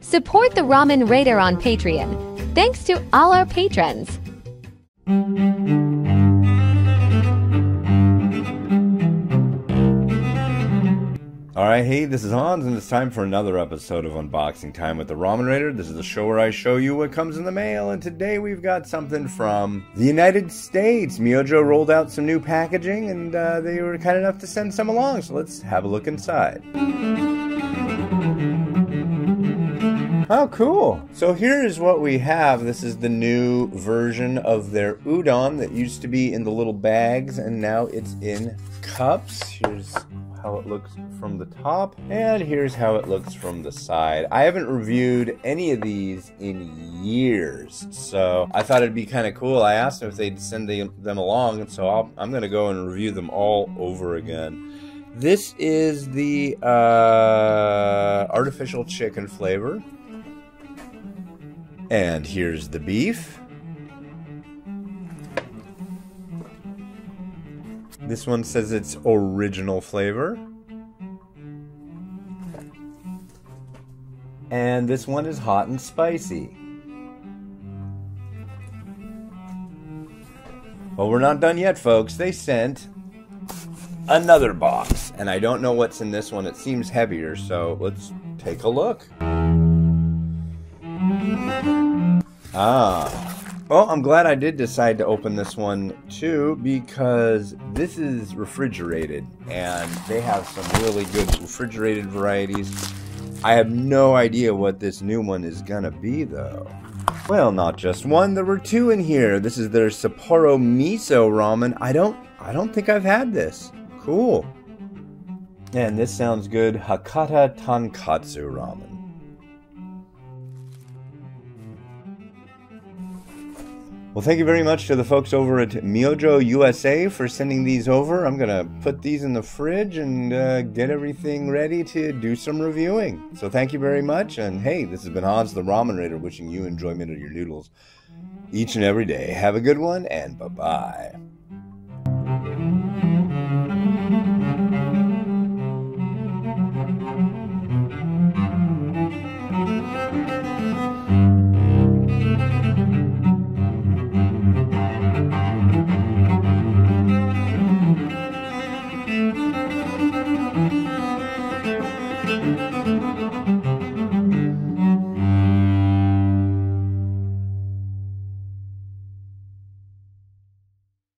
Support the Ramen Raider on Patreon. Thanks to all our patrons. Alright, hey, this is Hans, and it's time for another episode of Unboxing Time with the Ramen Raider. This is the show where I show you what comes in the mail, and today we've got something from the United States. Myojo rolled out some new packaging, and they were kind enough to send some along, so let's have a look inside. Oh, cool. So here's what we have. This is the new version of their udon that used to be in the little bags, and now it's in cups. Here's how it looks from the top, and here's how it looks from the side. I haven't reviewed any of these in years, so I thought it'd be kind of cool. I asked them if they'd send them along, and so I'm going to go and review them all over again. This is the artificial chicken flavor, and here's the beef. This one says it's original flavor. And this one is hot and spicy. Well, we're not done yet, folks. They sent another box, and I don't know what's in this one. It seems heavier, so let's take a look. Well, I'm glad I did decide to open this one too, because this is refrigerated, and they have some really good refrigerated varieties. I have no idea what this new one is gonna be, though. Well, not just one, there were two in here. This is their Sapporo Miso Ramen. I don't think I've had this. Cool. And this sounds good. Hakata Tonkatsu Ramen. Well, thank you very much to the folks over at Myojo USA for sending these over. I'm going to put these in the fridge and get everything ready to do some reviewing. So thank you very much. And hey, this has been Hans the Ramen Raider wishing you enjoyment of your noodles each and every day. Have a good one, and bye-bye.